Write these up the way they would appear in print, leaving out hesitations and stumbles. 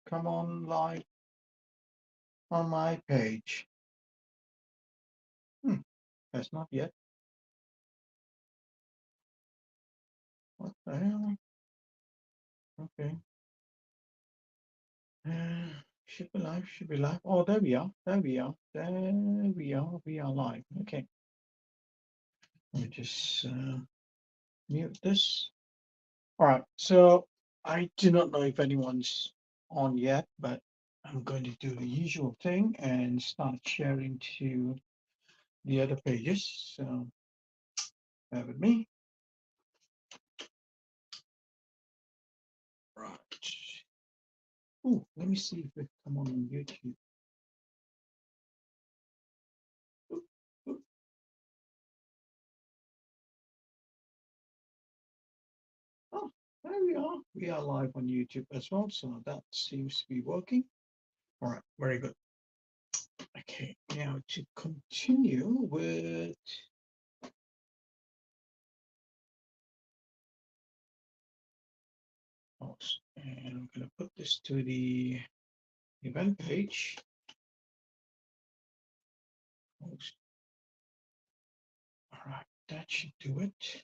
come on live on my page. That's not yet. What the hell? Okay. Should be live. Should be live. Oh, there we are. There we are. There we are. We are live. Okay. Let me just mute this. All right. So I do not know if anyone's on yet, but I'm going to do the usual thing and start sharing to the other pages. So bear with me. Right. Oh, let me see if it come on YouTube. Ooh, ooh. Oh, there we are. We are live on YouTube as well, so that seems to be working. All right, very good. Okay, now to continue with post, and I'm going to put this to the event page. Post. All right, that should do it.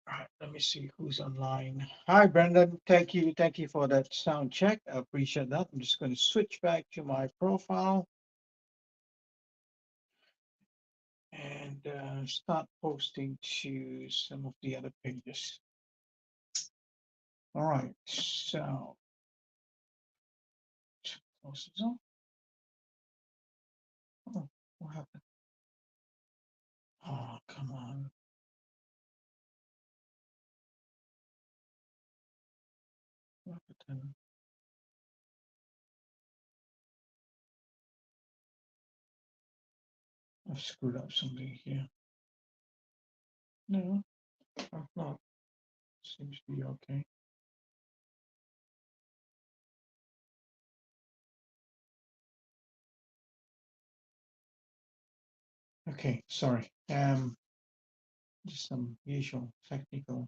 All right, let me see who's online. Hi, Brendan. Thank you for that sound check. I appreciate that. I'm just going to switch back to my profile and start posting to some of the other pages. All right, so close this off. Oh, what happened? Oh, come on. What happened? I've screwed up something here. No, I've not. Seems to be okay. Okay, sorry. Just some usual technical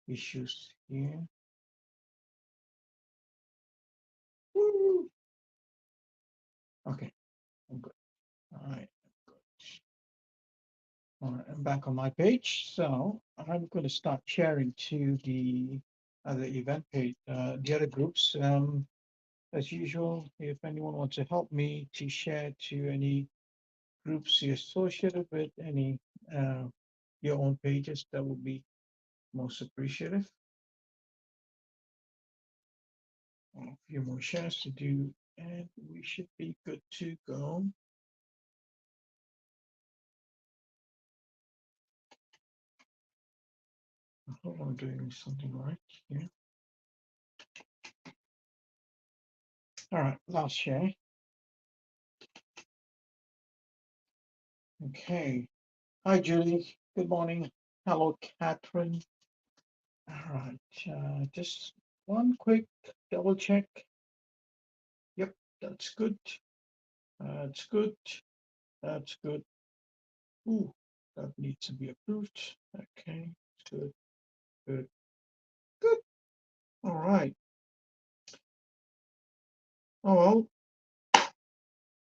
issues here. Woo! Okay, I'm good. All right, good. All right, I'm back on my page. So I'm going to start sharing to the other event page, the other groups. As usual, if anyone wants to help me to share to any groups you're associated with, any your own pages, that would be most appreciative. A few more shares to do, and we should be good to go. I hope I'm doing something right here. All right, last share. Okay. Hi, Julie. Good morning. Hello, Catherine. All right. Just one quick double check. Yep, that's good. That's good. That's good. Ooh, that needs to be approved. Okay, good, good, good. All right. Oh, well,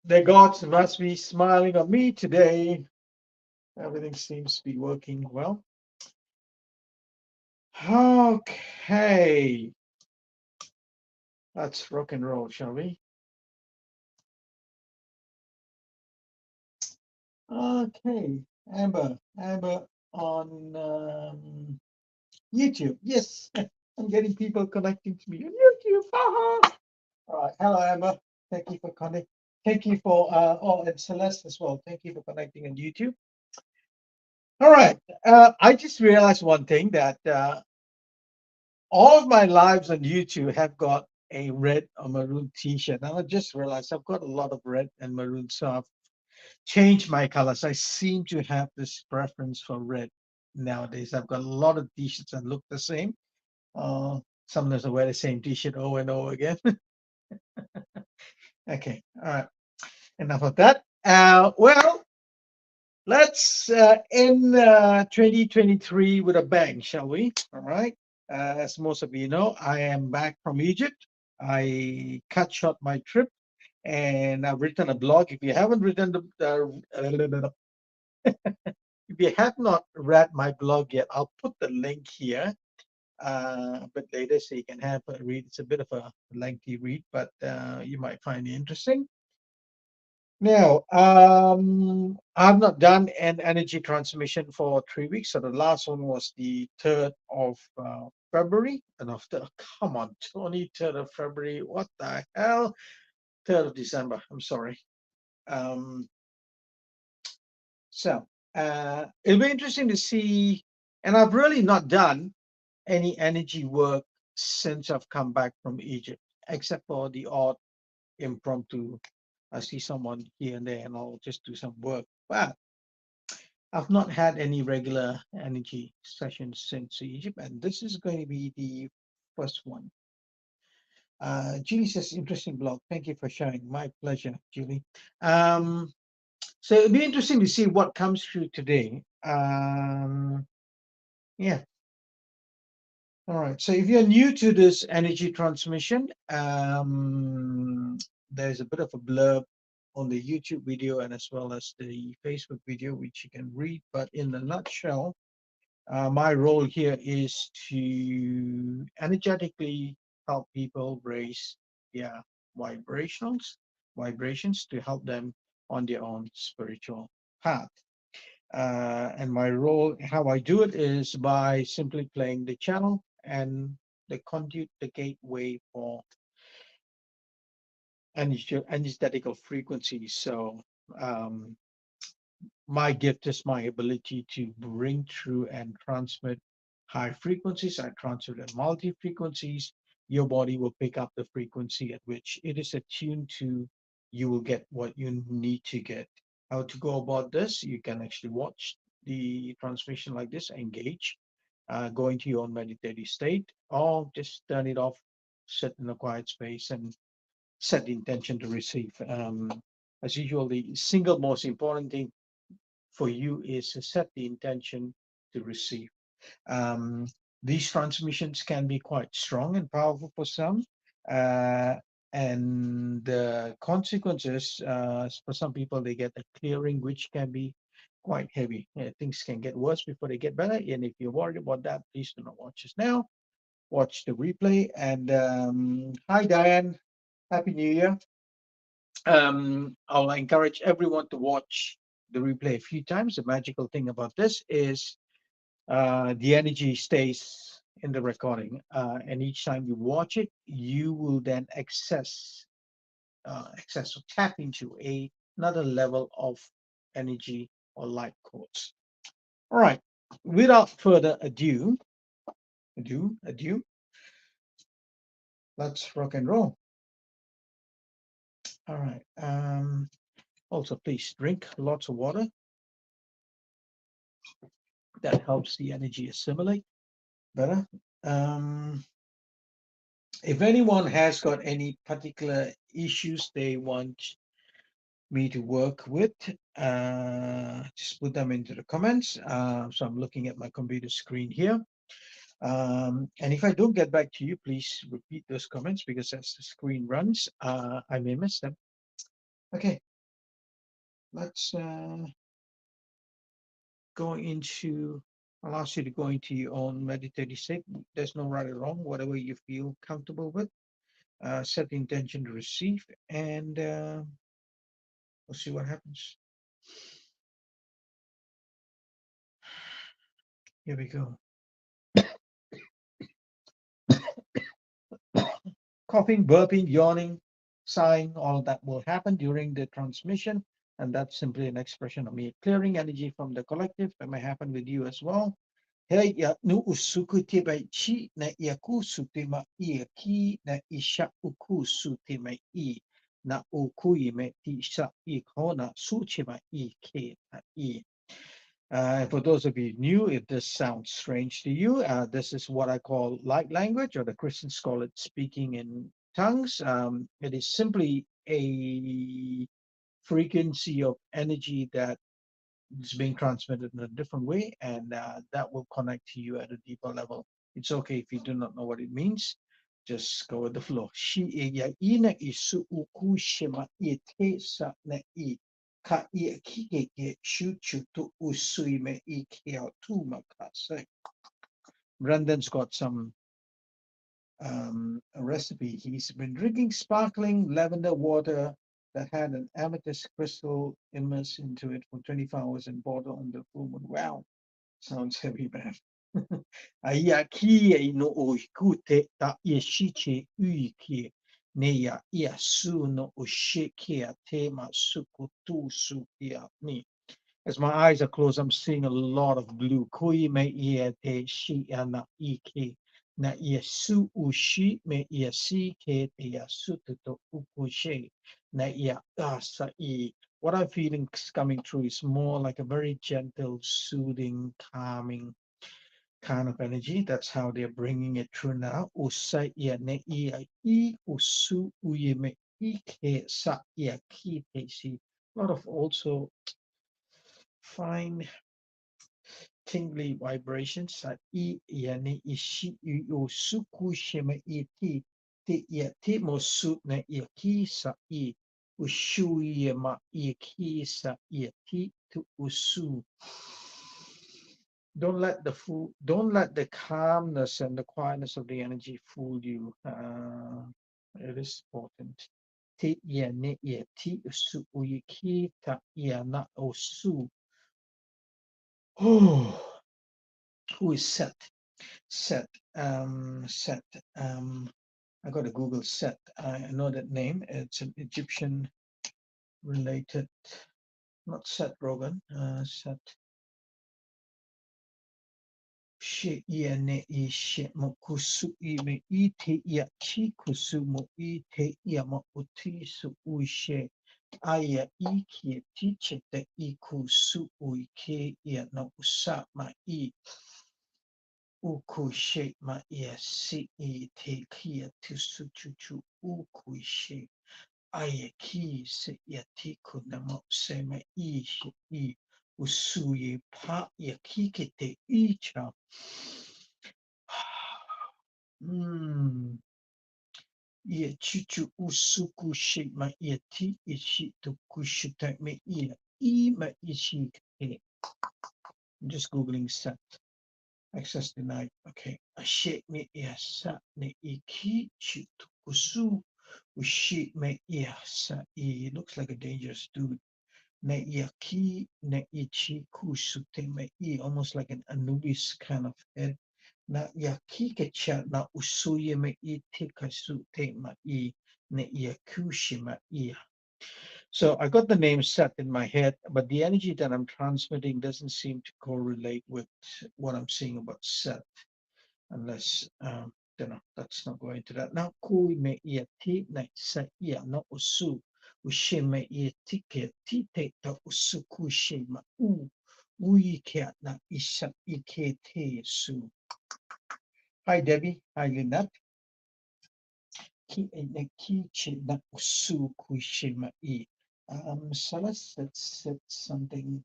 the gods must be smiling on me today. Everything seems to be working well. Okay. Let's rock and roll, shall we? Okay. Amber on YouTube. Yes, I'm getting people connecting to me on YouTube. Haha. All right. Hello, Amber. Thank you for connecting. Thank you for, oh, and Celeste as well. Thank you for connecting on YouTube. All right. I just realized one thing that all of my lives on YouTube have got a red or maroon t-shirt. And I just realized I've got a lot of red and maroon. So I've changed my colors. I seem to have this preference for red nowadays. I've got a lot of t-shirts that look the same. Sometimes I wear the same t-shirt over and over again. Okay. All right. Enough of that. Well, let's end 2023 with a bang, shall we? All right. As most of you know, I am back from Egypt. I cut short my trip and I've written a blog. If you haven't written if you have not read my blog yet, I'll put the link here a bit later so you can have a read. It's a bit of a lengthy read, but you might find it interesting. Now, I've not done an energy transmission for 3 weeks. So the last one was the 3rd of February. And after, come on, only 3rd of February. What the hell? 3rd of December. I'm sorry. Um, so it'll be interesting to see. And I've really not done any energy work since I've come back from Egypt, except for the odd impromptu. I see someone here and there, and I'll just do some work. But I've not had any regular energy sessions since Egypt, and this is going to be the first one. Julie says, interesting blog. Thank you for sharing. My pleasure, Julie. Um, so it'll be interesting to see what comes through today. Yeah. All right. So if you're new to this energy transmission, there's a bit of a blurb on the YouTube video and as well as the Facebook video, which you can read. But in a nutshell, my role here is to energetically help people raise their vibrations to help them on their own spiritual path. And my role, how I do it is by simply playing the channel and the conduit, the gateway for anesthetical frequencies. So um, my gift is my ability to bring through and transmit high frequencies. I transmit at multi frequencies. Your body will pick up the frequency at which it is attuned to. You will get what you need to get. How to go about this? You can actually watch the transmission like this, engage, go into your own meditative state, or just turn it off, sit in a quiet space, and set the intention to receive. As usual, the single most important thing for you is to set the intention to receive. Um, these transmissions can be quite strong and powerful for some, uh, and the consequences for some people they get a clearing, which can be quite heavy. Things can get worse before they get better. And if you're worried about that, please do not watch this now. Watch the replay. And hi, Diane. Happy New Year. I'll encourage everyone to watch the replay a few times. The magical thing about this is the energy stays in the recording, and each time you watch it, you will then access or tap into another level of energy or light codes. All right. Without further ado, let's rock and roll. All right. Also, please drink lots of water. That helps the energy assimilate better. Um, if anyone has got any particular issues they want me to work with, just put them into the comments. So I'm looking at my computer screen here. And if I don't get back to you, please repeat those comments because as the screen runs, I may miss them. Okay, let's go into, I'll ask you to go into your own meditative state. There's no right or wrong, whatever you feel comfortable with. Set the intention to receive, and we'll see what happens. Here we go. Coughing, burping, yawning, sighing, all that will happen during the transmission. And that's simply an expression of me clearing energy from the collective. That may happen with you as well. Hey, ya nu usuku tiba chi na iaku sutima ki na isha uku sutima na ukui me ti sha ikona suchima ke na i. For those of you new, if this sounds strange to you, this is what I call light language, or the Christians call it speaking in tongues. It is simply a frequency of energy that is being transmitted in a different way, and that will connect to you at a deeper level. It's okay if you do not know what it means. Just go with the flow. Shi e ya ina isu uku shima e te sa na I ka I kike ke shuchu to usui me I kia tu makase. Brendan's got some a recipe. He's been drinking sparkling lavender water that had an amethyst crystal immersed into it for 24 hours and bottle on the full moon. Wow, sounds heavy, man. Aia kia no o kute ta ia shiche uiki ne ia su no o shike te ma suku tu su ia ni. As my eyes are closed, I'm seeing a lot of blue. Kui me ia te shi ana ike na ia su ushi me ia si ke te ia sututo ukushe na ia asa I. What I'm feeling coming through is more like a very gentle, soothing, calming kind of energy. That's how they're bringing it through now. Usa ia ne ia I usu uye me ike sa ia ki te si. A lot of also fine tingly vibrations sa I ia ne ishi u suku shima I te ia te mo su na ia ki sa I ushu ia ma ia ki sa ia ti to usu. Don't let the calmness and the quietness of the energy fool you. It is important. Te ia ne ia ti usu uye ki ta ia na usu. Oh. Who is Set? Set. Set. I got to Google Set. I know that name. It's an Egyptian related, not Set Rogan. Set. She ia ne I she mo kusu I me I te ia chi kusu mo I te ia mo uti su ui she. Aya I ki teacher te I kusu ui ke ia no usa ma I. Ukushe ma ia si I te kia tu suchuchu ukushe aya ki se ia tiku na mo se me I she I usuye pa ia kike te icha. Ia chuchu usuku she ma ia ti ishi to kushita me ia I ma ishi ke. I'm just googling set. Access denied. Okay. Ashe me sa ne iki chitukusu. Ushi me sa I. Looks like a dangerous dude. Ne yaki ne ichi kusute me I. Almost like an Anubis kind of head. Na yaki kecha na usuye me I tikasute ma I. Ne yakushi ma I. So I got the name Set in my head, but the energy that I'm transmitting doesn't seem to correlate with what I'm seeing about Set, unless that's not going to that. Now, kui me ia ti na sa ia no usu ushe me ia tike tite ta usu kushe ma ui ke na isa ike te su. Hi Debbie, hi Lynette. Ki ne ki che na usu kushe ma I. Celeste said something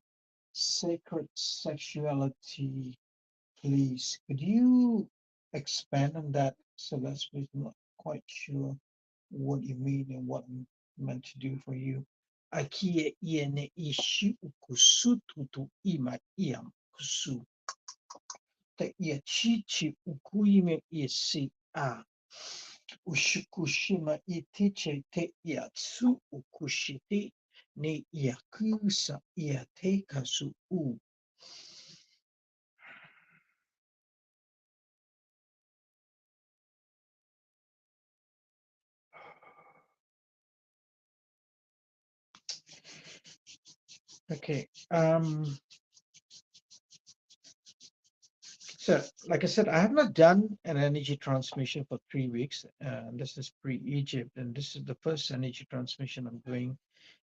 sacred sexuality, please. Could you expand on that, Celeste? Please, I'm not quite sure what you mean and what I'm meant to do for you. Akie iene ishi ukusu tutu ima iam kusu. Te ia chichi ukuime isi a. Ushukushima itiche te ia tsu ukushiti ne ia kusa ia te kasu u. Okay. So, like I said, I have not done an energy transmission for 3 weeks. This is pre-Egypt, and this is the first energy transmission I'm doing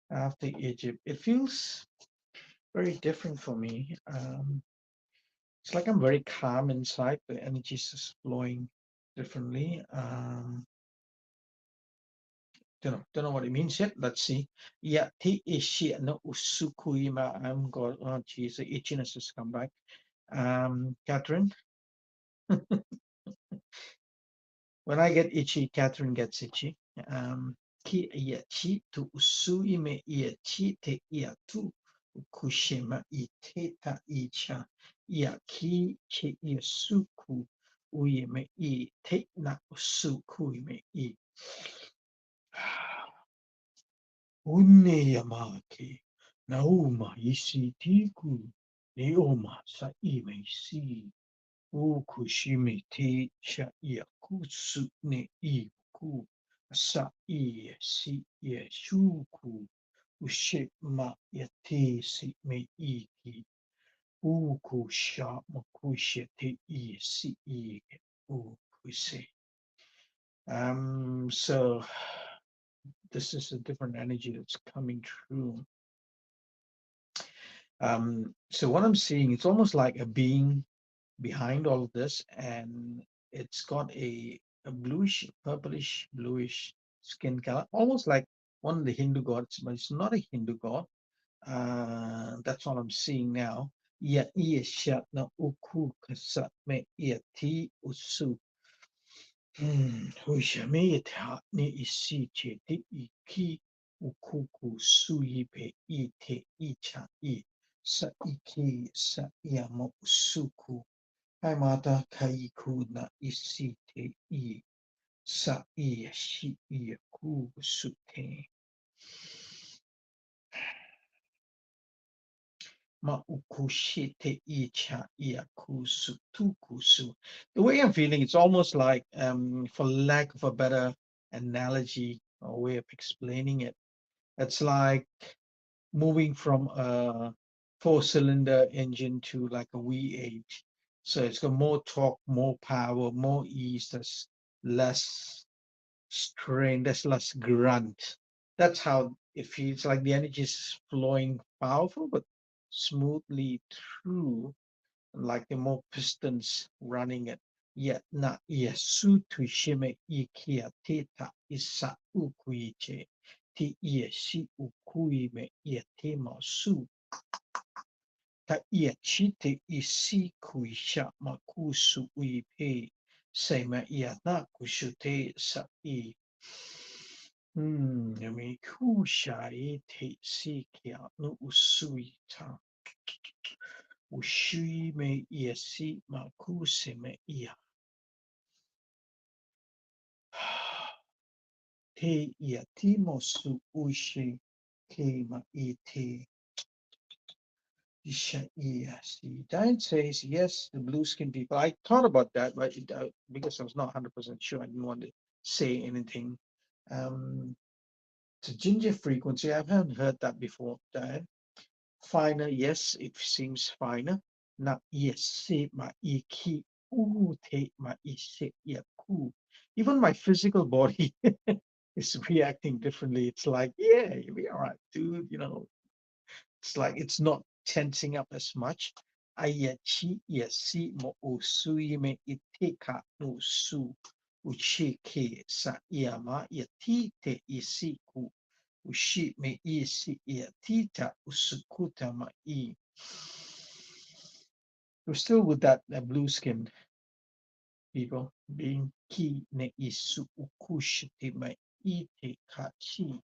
after Egypt. It feels very different for me. It's like I'm very calm inside. The energy is just flowing differently. Don't know what it means yet. Let's see. Yeah, ti ishi no usukuima. I'm going. Oh, geez, the itchiness has come back. Catherine. When I get itchy, Catherine gets itchy. Ki ia chi tu usui me ia chi te ia tu kushima I te ta icha ia ki che ia suku uye me I te na usuku me I. Une yamake nauma isi tiku neoma sa I me si. Ukushime te cha yakusu ne iku sa I si yeshuku ushima yate si me iki uku sha makushe te I si I ukuse. So this is a different energy that's coming through. So what I'm seeing, it's almost like a being behind all of this, and it's got a bluish, purplish, bluish skin color, almost like one of the Hindu gods, but it's not a Hindu god. That's what I'm seeing now. Ya iya shat na uku kasat me iya ti usu. Huishame ita ni isi che te iki ukuku suyi pe ite icha I sa iki sa iyamo usuku. Hai mata kaiku na isi te I sa iya shi iya ku sute. Ma ukushite icha iya kusu tukusu. The way I'm feeling, it's almost like, for lack of a better analogy or way of explaining it, it's like moving from a four-cylinder engine to like a V8. So it's got more torque, more power, more ease. There's less strain, there's less grunt. That's how it feels like the energy is flowing powerful, but smoothly through, like the more pistons running it. Yet na yesu tu shime ikia teta isa ukuiche ti ieshi ukui me ietema su ta iechite isi kuisha makusu uipe sema iana kushute sa I. Yami kushai te sikia no usuita. Ushui me iesi makuse me ia. Te ia timosu ushi ke ma ite. Yes, Diane says yes, the blue skin people. I thought about that, but because I was not 100% sure, I didn't want to say anything. The ginger frequency, I haven't heard that before, Diane. Finer, yes, it seems finer. Na yes, se ma iki te ma ise yaku. Even my physical body is reacting differently. It's like, yeah, you'll be all right, dude. It's like it's not tensing up as much. Ayachi yasi mo usui me iteka no su uchike sa yama yati te isiku ushi me isi yatita usukuta ma I. We're still with that blue skin people being ki ne isu ukushite me ite kachi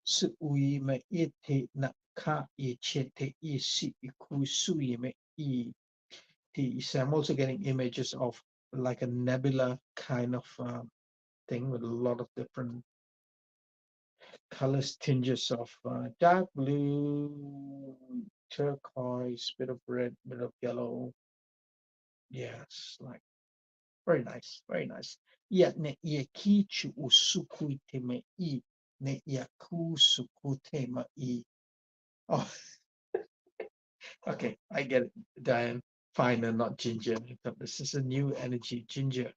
su ui me ite na ka ichete isi ikusui me I. So I'm also getting images of like a nebula kind of thing with a lot of different colors, tinges of dark blue, turquoise, bit of red, bit of yellow. Yes, like very nice, very nice. Yeah, ne yakichu usukute me I, ne yaku sukute ma I. Oh, okay, I get it, Diane. Finer, not ginger. This is a new energy, ginger.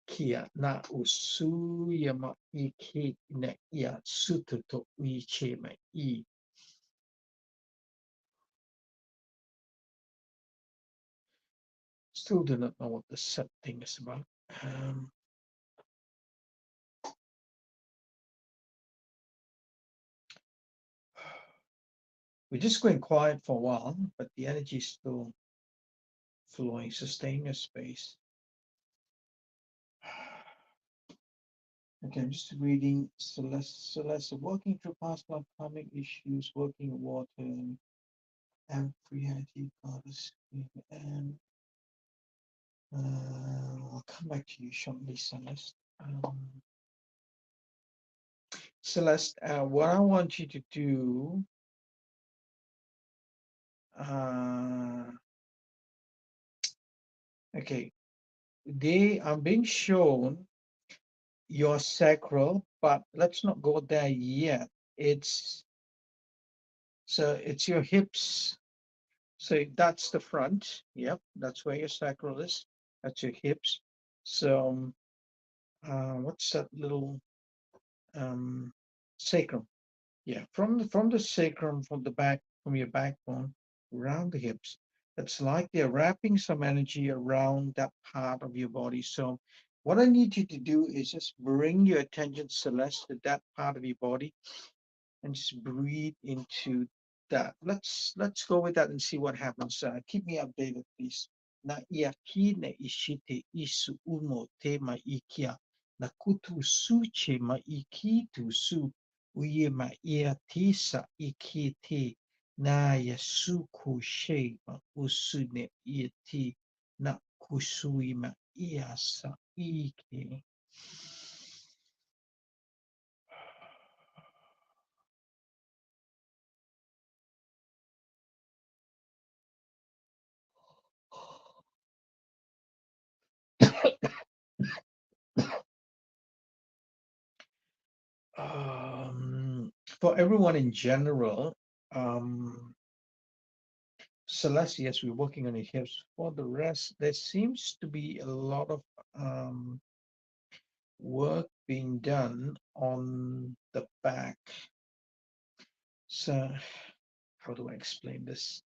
Kia na usu yama iki ne ya sutu to uiche me I. Still do not know what the set thing is about. We're just going quiet for a while, but the energy is still flowing, sustaining a space. Okay, I'm just reading Celeste, working through past upcoming issues, working water, and reality goddess, and I'll come back to you shortly, Celeste. Celeste, what I want you to do, okay, they are being shown your sacral, but let's not go there yet. It's it's your hips. So that's the front. Yep, that's where your sacral is. That's your hips. So what's that little sacrum? Yeah, from the sacrum, from the back, from your backbone around the hips. It's like they're wrapping some energy around that part of your body. So what I need you to do is just bring your attention, Celeste, to that part of your body and just breathe into that. Let's go with that and see what happens. Keep me updated, please. Na iaki na ishite isu umo te ma ikia na kutu su che ma iki tu su uye ma ia tisa iki te na ya su kushe ma usu ne ia ti na kusui ma ia sa ike. For everyone in general, Celeste, yes, we're working on your hips. For the rest, there seems to be a lot of work being done on the back. So, how do I explain this?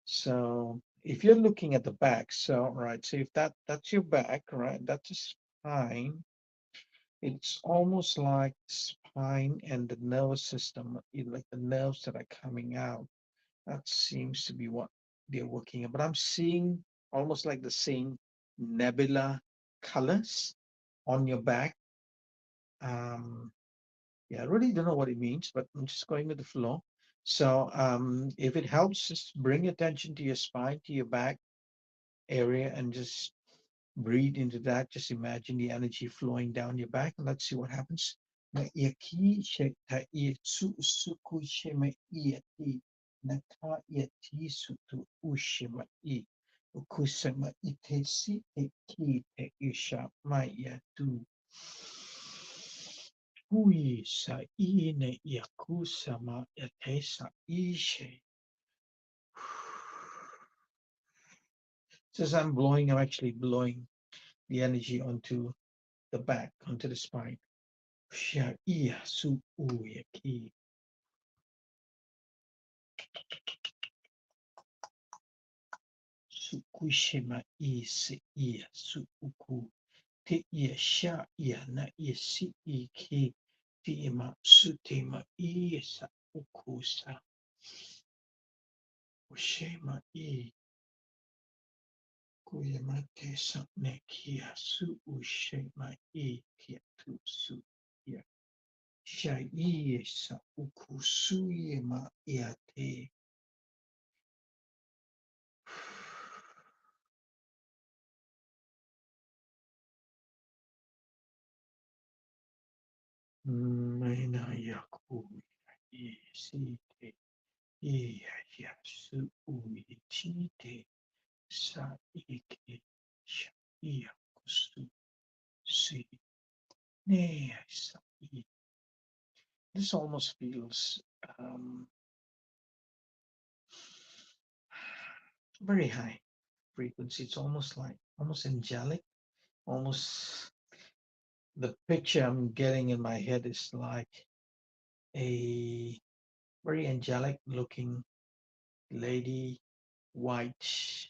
So, if you're looking at the back, so right, so if that's your back, right, that's a spine. It's almost like spine and the nervous system, like the nerves that are coming out. That seems to be what they're working on. But I'm seeing almost like the same nebula colors on your back. Yeah, I really don't know what it means, but I'm just going with the flow. So if it helps, just bring attention to your spine, to your back area, and just breathe into that. Just imagine the energy flowing down your back, and let's see what happens. Na ia ki she ta ia tsu suku she ma ia ti na ka ia ti su tu ushe ma I ukusa ma I te si te ki te isha ma ia tu hui sa I ne ia kusa ma ia te sa ishe. So as I'm blowing, I'm actually blowing the energy onto the back, onto the spine. Shia ia su uya ki. Su kushima I se ia su uku. Te ia sha ia na ia si I ki. Te ima su te ma I sa uku sa. Ushema I. Kuyama te sa ne kia su ushema I kia tu su ia. Sha I sa uku su ma ia te. Maina yaku isite iya yasu uitite sa ike sha iya kusu si ne sa I. This almost feels very high frequency. It's almost like almost angelic, almost the picture I'm getting in my head is like a very angelic looking lady, white,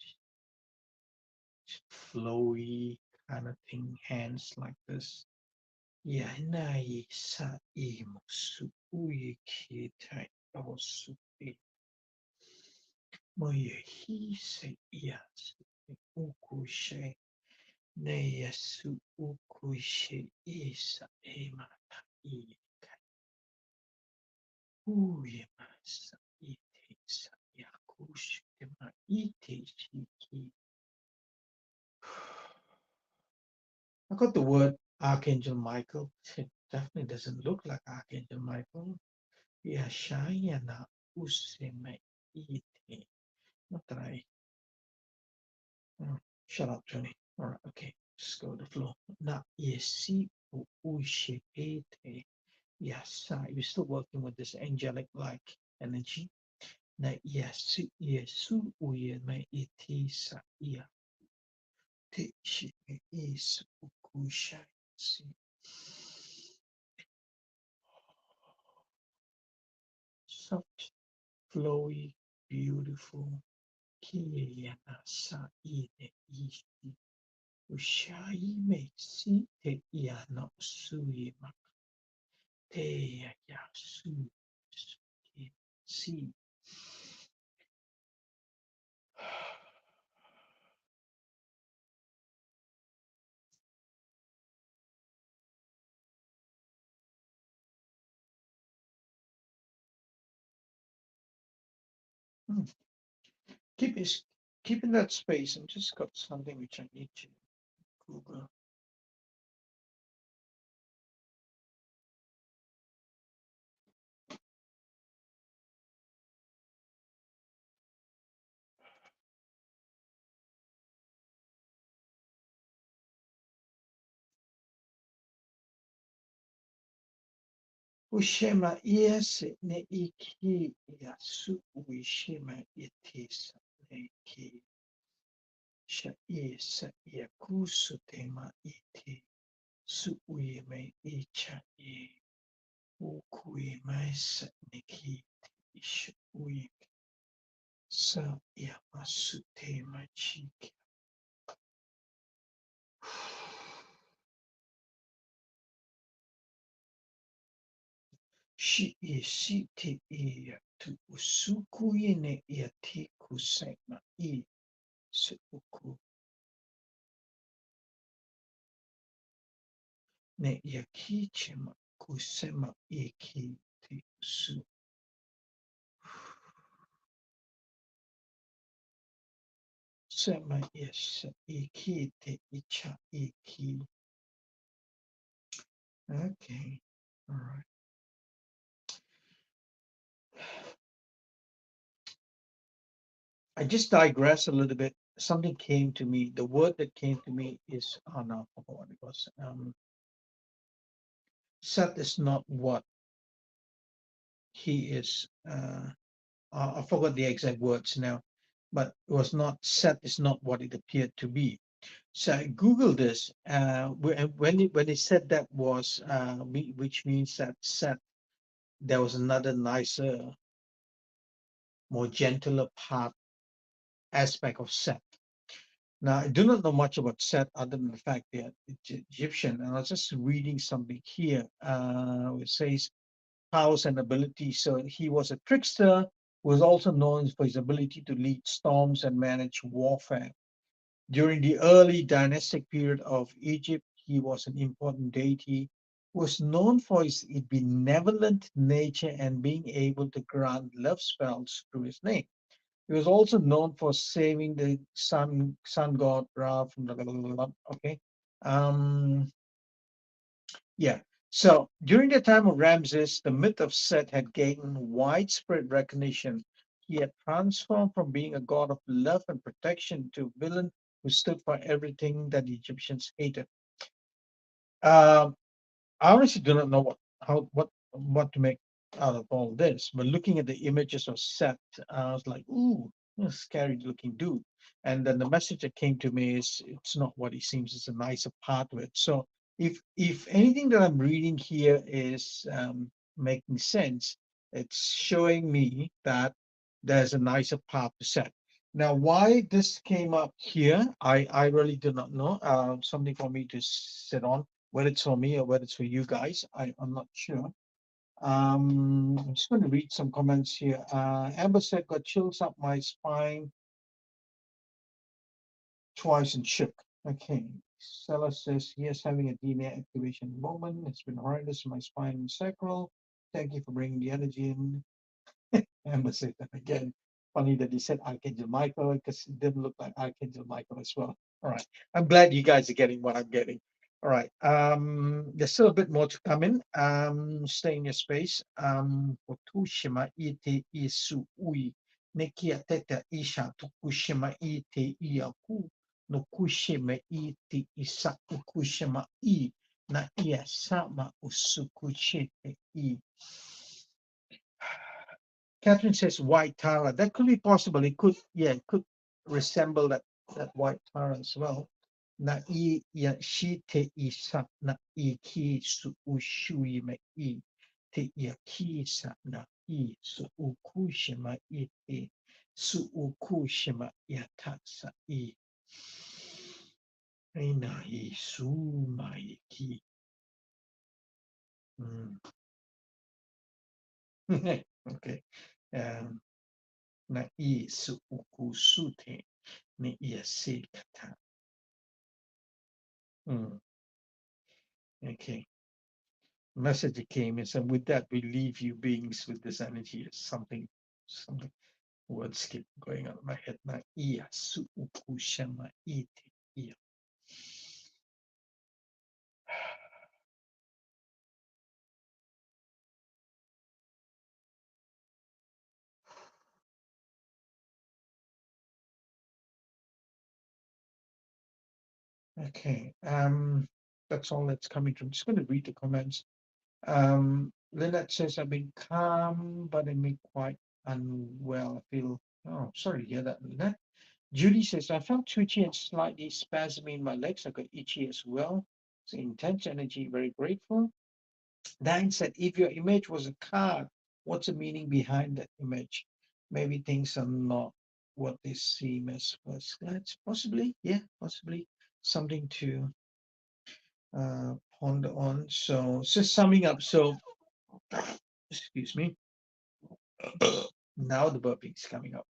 flowy kind of thing, hands like this. Yanai sa imusu uiki tai osu e moye he se yes uku she Ne Yesu ukushi isa emata ika. Uye masa ite sa yakush ema ite shiki. I got the word Archangel Michael. It definitely doesn't look like Archangel Michael. Yashayana useme ite. Not that I. Shut up, Tony. All right, okay. Just go with the flow. Na yesi ushe ete. Yasa. You're still working with this angelic like energy. Na yesu yesu uyeme iti sa iya. Te shi is ukusha. Soft, flowy, beautiful. Kiyana sa ine ishi. Ushai me si te iana sui ma. Te ya su. Si. Keep is keep in that space. I just got something which I need to Google. Ushema yes ne iki yasu uishema itisa ne ki sha isa yakusu tema iti su uime icha e ukuime sa neki isha ui sa yamasu tema chiki. Shi isiti iya tu usuku ine yati kusema I su uku ne yakichima kusema iki ti su sema yes iki te icha iki. Okay, all right. I just digress a little bit. Something came to me. The word that came to me is, oh no, I forgot what it was. Seth is not what he is. I forgot the exact words now, but it was not, Seth is not what it appeared to be. So I Googled this. When it said that was, which means that Seth, there was another nicer, more gentler part aspect of Seth. Now, I do not know much about Seth other than the fact that it's Egyptian. And I was just reading something here. It says powers and abilities. So he was a trickster who was also known for his ability to lead storms and manage warfare. During the early dynastic period of Egypt, he was an important deity who was known for his benevolent nature and being able to grant love spells through his name. He was also known for saving the sun god Ra from the okay. Um, yeah. So during the time of Ramses, the myth of Set had gained widespread recognition. He had transformed from being a god of love and protection to a villain who stood for everything that the Egyptians hated. Um, I honestly do not know what to make out of all this. But looking at the images of Seth, I was like, ooh, scary looking dude. And then the message that came to me is it's not what he seems, it's a nicer part of it. So if anything that I'm reading here is making sense, it's showing me that there's a nicer path to Seth. Now, why this came up here, I really do not know. Something for me to sit on, whether it's for me or whether it's for you guys, I'm not sure. I'm just going to read some comments here. Amber said, got chills up my spine twice and shook. Okay, Celeste says, yes, having a DNA activation moment. It's been horrendous in my spine and sacral. Thank you for bringing the energy in. Amber said that again. Funny that he said Archangel Michael because it didn't look like Archangel Michael as well. All right. I'm glad you guys are getting what I'm getting. All right. There's still a bit more to come in. Stay in your space. Otushima ite isu ui. Nekia teta isha tukushima ite iaku. No kushima ite isa ukushima I. Na ia sama usukushite I. Catherine says white Tara. That could be possible. It could, yeah, it could resemble that white Tara as well. Na I ya shi te isa na I ki su ushui me I te ya ki sa na I su ukushima I te su ukushima ya tatsa I. Na I su mai ki. Okay. Na I su ukusute. Yes, okay. Message came and said, with that, we leave you beings with this energy. Something words keep going on in my head. Na iya su ukushama ite iya. Okay. That's all that's coming through. I'm just going to read the comments. Lynette says, I've been calm, but I am quite unwell. I feel, oh, sorry to hear that, Lynette. Judy says, I felt twitchy and slightly spasmy in my legs. I got itchy as well. So intense energy, very grateful. Diane said, if your image was a card, what's the meaning behind that image? Maybe things are not what they seem as first glance. Possibly, yeah, possibly something to ponder on. So just summing up. So, excuse me. Now the burping is coming up.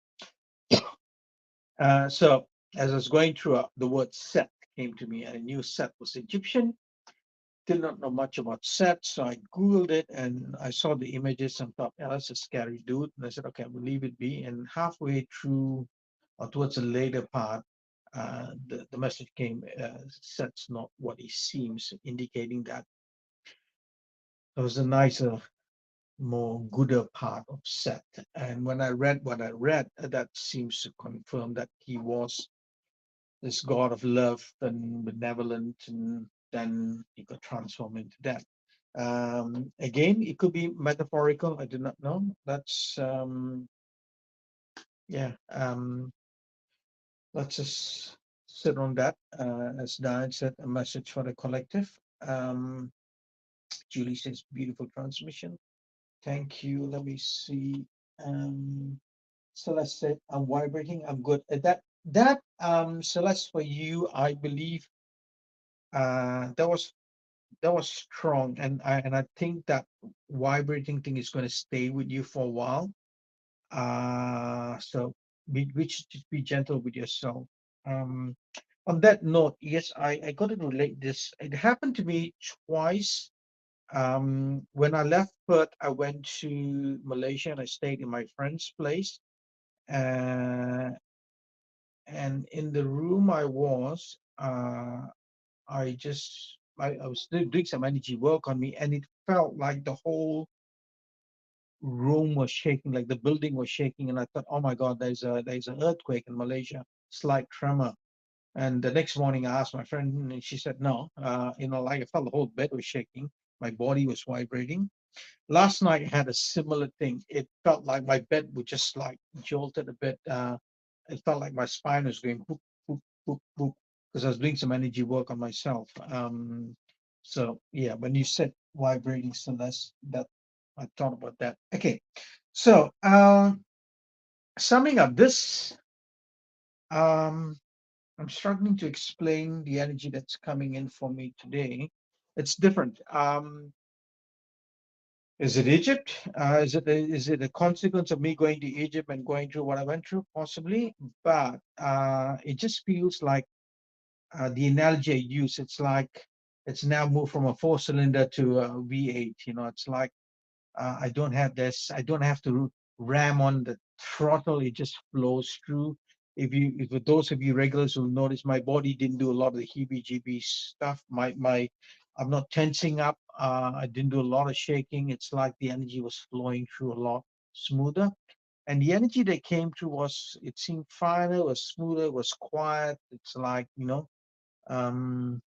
So as I was going through, the word Set came to me, and I knew Set was Egyptian. Did not know much about Set, so I Googled it and I saw the images and thought, yeah, that's a scary dude. And I said, okay, we'll leave it be. And halfway through, or towards the later part, the message came, Set's not what he seems, indicating that there was a nicer, more gooder part of Set. And when I read what I read, that seems to confirm that he was this god of love and benevolent, and then he got transformed into that. Again, it could be metaphorical. I do not know. That's yeah. Let's just sit on that. As Diane said, a message for the collective. Julie says, beautiful transmission. Thank you. Let me see. Celeste said, I'm vibrating. I'm good. That Celeste, for you, I believe that was strong, and I think that vibrating thing is going to stay with you for a while. So just be gentle with yourself. Um, on that note, yes, I got to relate this. It happened to me twice. When I left Perth, I went to Malaysia and I stayed in my friend's place. And in the room I was, I was doing some energy work on me, and it felt like the whole room was shaking, like the building was shaking. And I thought, oh my God, there's an earthquake in Malaysia, slight tremor. And the next morning, I asked my friend, and she said, no, like I felt the whole bed was shaking, my body was vibrating. Last night I had a similar thing. It felt like my bed would just like jolted a bit. It felt like my spine was going boop, boop, boop, boop, because I was doing some energy work on myself. So yeah, when you said vibrating, so that I thought about that. Okay, so summing up this, I'm struggling to explain the energy that's coming in for me today. It's different. Is it Egypt? Is it a consequence of me going to Egypt and going through what I went through? Possibly, but it just feels like the analogy I use, it's now moved from a 4-cylinder to a V8. It's like I don't have this. I don't have to ram on the throttle. It just flows through. If for those of you regulars will notice, my body didn't do a lot of the heebie-jeebie stuff. I'm not tensing up. I didn't do a lot of shaking. It's like the energy was flowing through a lot smoother. And the energy that came through it seemed finer, it was smoother, it was quiet. It's like, um,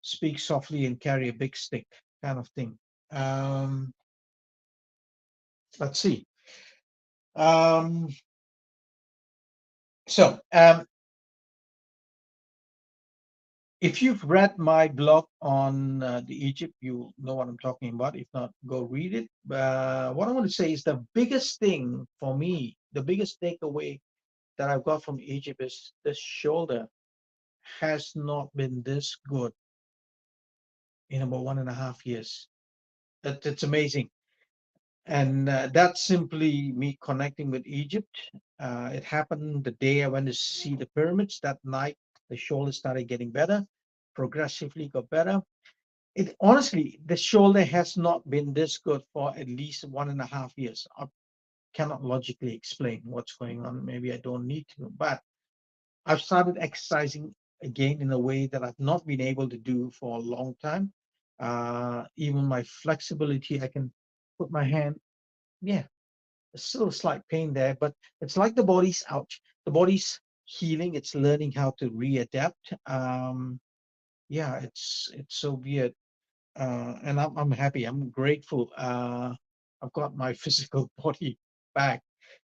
speak softly and carry a big stick kind of thing. Um, let's see. Um, so, if you've read my blog on the Egypt, you know what I'm talking about. If not, go read it. What I want to say is the biggest thing for me, the biggest takeaway that I've got from Egypt is the shoulder has not been this good in about 1.5 years. It's amazing. And that's simply me connecting with Egypt. It happened the day I went to see the pyramids. That night, the shoulder started getting better, progressively got better. It honestly, the shoulder has not been this good for at least 1.5 years. I cannot logically explain what's going on. Maybe I don't need to, but I've started exercising again in a way that I've not been able to do for a long time. Even my flexibility, I can put my hand, yeah, there's still a slight pain there, but it's like the body's ouch. The body's healing. It's learning how to readapt. Yeah, it's so weird, and I'm happy. I'm grateful. I've got my physical body back.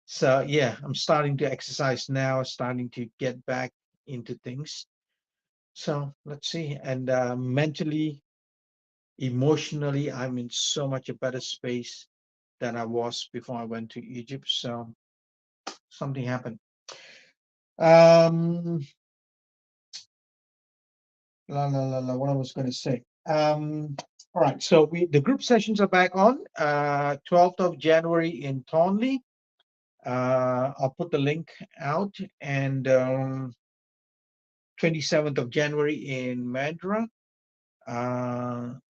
So yeah, I'm starting to exercise now. Starting to get back into things. So let's see. And mentally, emotionally, I'm in so much a better space than I was before I went to Egypt. So something happened. Um, what I was going to say. All right. So the group sessions are back on 12th of January in Thornley. I'll put the link out, and 27th of January in Madra.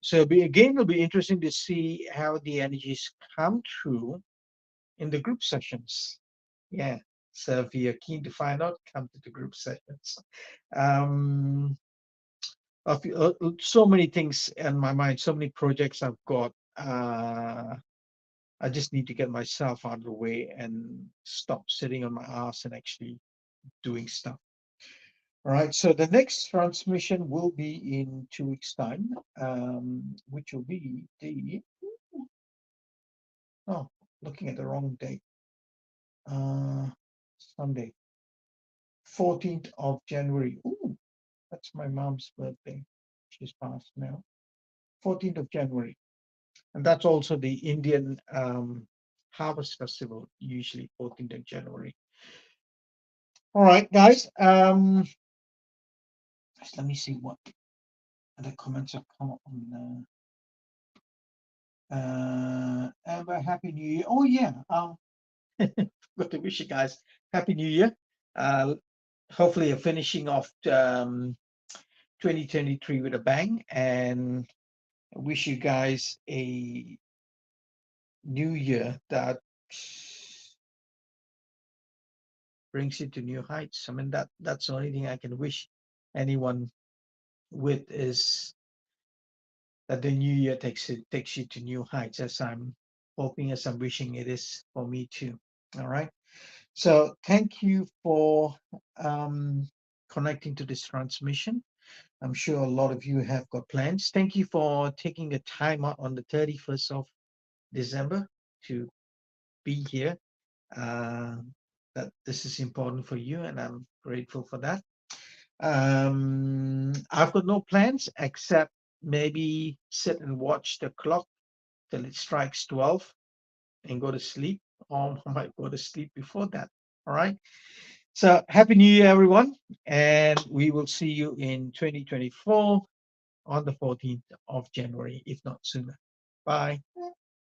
So it'll be interesting to see how the energies come through in the group sessions. Yeah. So if you're keen to find out, come to the group sessions. Um, so many things in my mind, so many projects I've got. I just need to get myself out of the way and stop sitting on my ass and actually doing stuff. All right. So the next transmission will be in 2 weeks' time, which will be oh, looking at the wrong date. Sunday, 14th of January. Ooh, that's my mom's birthday. She's passed now. 14th of January. And that's also the Indian Harvest Festival, usually 14th of January. All right, guys. Let me see what other comments have come up on. Amber, Happy New Year. Oh yeah. Got to wish you guys Happy New Year. Hopefully you're finishing off 2023 with a bang, and I wish you guys a new year that brings you to new heights. I mean, that's the only thing I can wish anyone with is that the new year takes you to new heights, as I'm hoping, as I'm wishing it is for me too. All right. So thank you for connecting to this transmission. I'm sure a lot of you have got plans. Thank you for taking a time out on the 31st of December to be here. That this is important for you, and I'm grateful for that. I've got no plans except maybe sit and watch the clock till it strikes 12 and go to sleep, or I might go to sleep before that. All right. So Happy New Year, everyone, and we will see you in 2024 on the 14th of January, if not sooner. Bye.